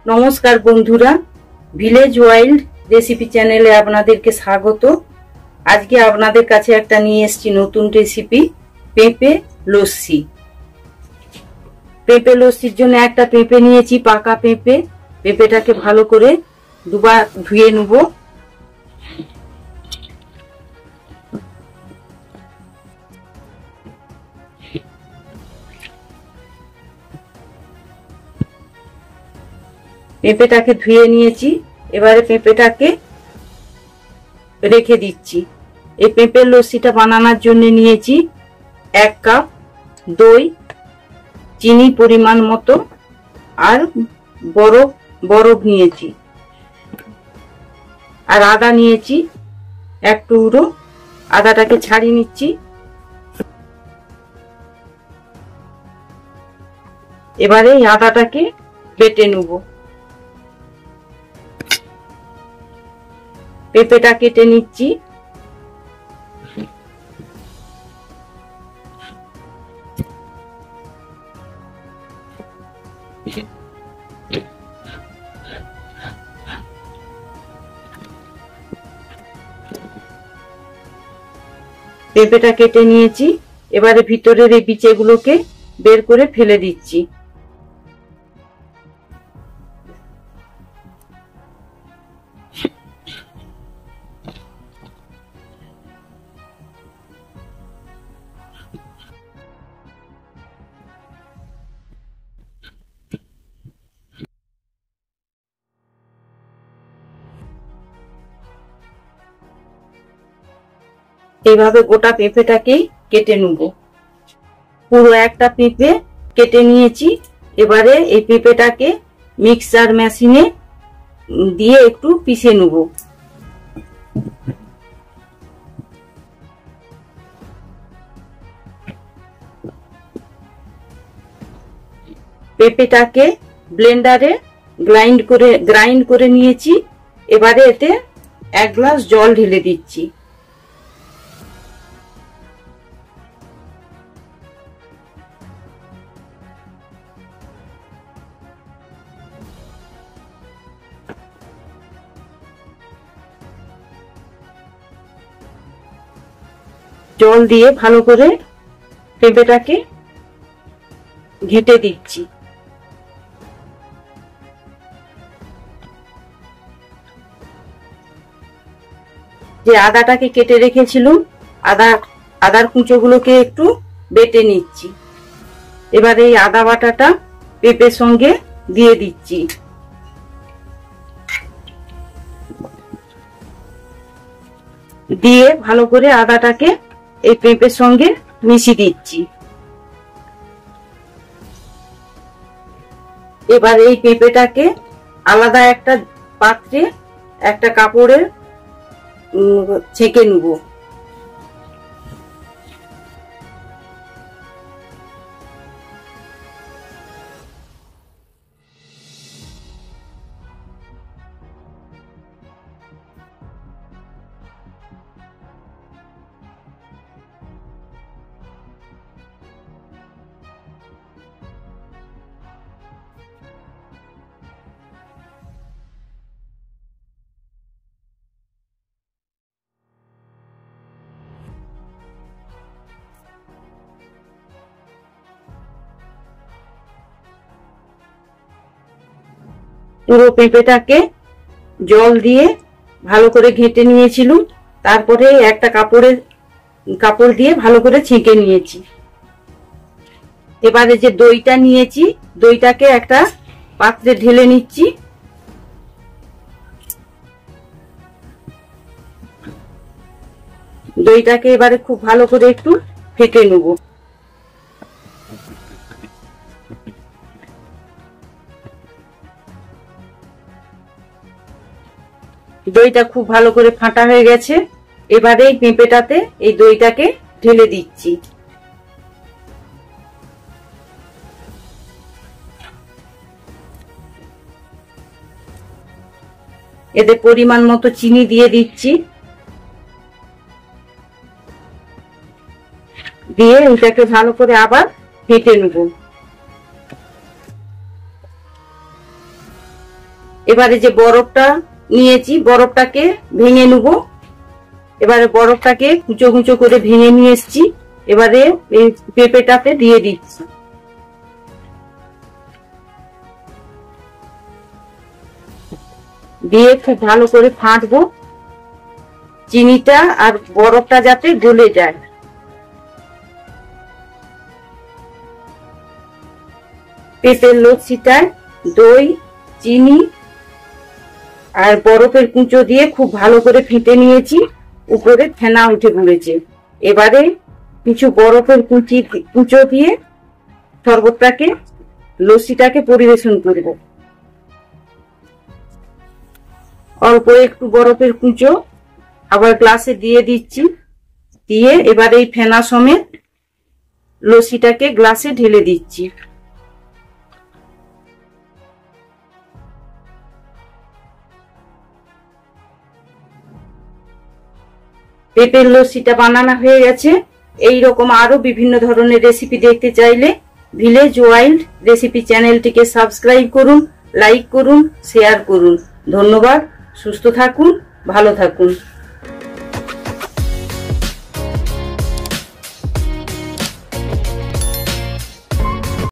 নমস্কার বন্ধুরা, village wild recipe চ্যানেলে আপনাদেরকে স্বাগত। আজকে আপনাদের কাছে একটা নিয়ে এসেছি নতুন রেসিপি, পেঁপে লস্যি। পেঁপে লস্যির জন্য একটা পেঁপে নিয়েছি, পাকা পেঁপে। পেঁপেটাকে ভালো করে দুবার ধুয়ে নেব। পেঁপেটাকে ধুয়ে নিয়েছি, এবারে পেঁপেটাকে রেখে দিচ্ছি। এই পেঁপের লস্যিটা বানানোর জন্য নিয়েছি 1 কাপ দই, চিনি পরিমাণ মতো, আর বরফ নিয়েছি, আর আদা নিয়েছি 1 টুকরো। আদাটাকে ছাড়িয়ে নিচ্ছি। এবারে এই আদাটাকে বেটে নেব। পেঁপেটা কেটে নিচ্ছি। পেঁপেটা কেটে নিয়েছি, এবারে ভিতরের এই বিচেগুলোকে বের করে ফেলে দিচ্ছি। এইভাবে গোটা পেঁপেটাকেই কেটে নেব। পুরো একটা পেঁপে কেটে নিয়েছি। এবারে এই পেঁপেটাকে মিক্সার মেশিনে দিয়ে একটু পিষে নেব। পেঁপেটাকে ব্লেন্ডারে গ্রাইন্ড করে নিয়েছি। এবারে এতে 1 গ্লাস জল ঢেলে দিচ্ছি। জল দিয়ে ভালো করে পেঁপেটাকে ঘেঁটে দিচ্ছি। যে আদাটাকে কেটে রেখেছিলাম, আদার কুঁচোগুলোকে একটু বেটে নিচ্ছি। এবার এই আদা বাটাটা পেঁপের সঙ্গে দিয়ে দিচ্ছি। দিয়ে ভালো করে আদাটাকে এই পেঁপের সঙ্গে মিশিয়ে দিচ্ছি। এবার এই পেঁপেটাকে আলাদা একটা পাত্রে একটা কাপড়ে ছেঁকে নেব। পুরো পেঁপেটাকে জল দিয়ে ভালো করে ঘেঁটে নিয়েছিলাম। তারপরে একটা কাপড় দিয়ে ভালো করে ছেঁকে নিয়েছি। এবারে যে দইটা নিয়েছি, দইটাকে একটা পাত্রে ঢেলে নিচ্ছি। দইটাকে এবারে খুব ভালো করে একটু ফেটে নেব। দইটা খুব ভালো করে ফাটা হয়ে গেছে। এবারে এই পেঁপেটাতে এই দইটাকে ঢেলে দিচ্ছি। এতে পরিমাণ মতো চিনি দিয়ে দিচ্ছি। দিয়ে এটাকে ভালো করে আবার ফেটে নেব। এবারে যে বরফটা নিয়েছি বরফটাকে ভেঙে নেব। এবারে বরফটাকে কুচো কুচো করে ভেঙে নিয়ে এসছি। এবারে এই পেঁপেটাতে দিয়ে দিচ্ছি। দিয়ে খুব ভালো করে ফাটবো, চিনিটা আর বরফটা যাতে গলে যায়। পেঁপের লস্যিটায় দই, চিনি আর বরফের কুঁচো দিয়ে খুব ভালো করে ফেটে নিয়েছি, উপরে ফেনা উঠে পড়েছে। এবারে কিছু বরফের কুঁচো দিয়ে শরবতটাকে লস্যিটাকে পরিবেশন করব। অল্প একটু বরফের কুঁচো আবার গ্লাসে দিয়ে দিচ্ছি। দিয়ে এবার এই ফেনা সমেত লস্যিটাকে গ্লাসে ঢেলে দিচ্ছি। পেঁপের লস্যিটা বানানো হয়ে গেছে। এই রকম আরো বিভিন্ন ধরনের রেসিপি দেখতে চাইলে ভিলেজ ওয়াইল্ড রেসিপি চ্যানেলটিকে সাবস্ক্রাইব করুন, লাইক করুন, শেয়ার করুন। ধন্যবাদ। সুস্থ থাকুন, ভালো থাকুন।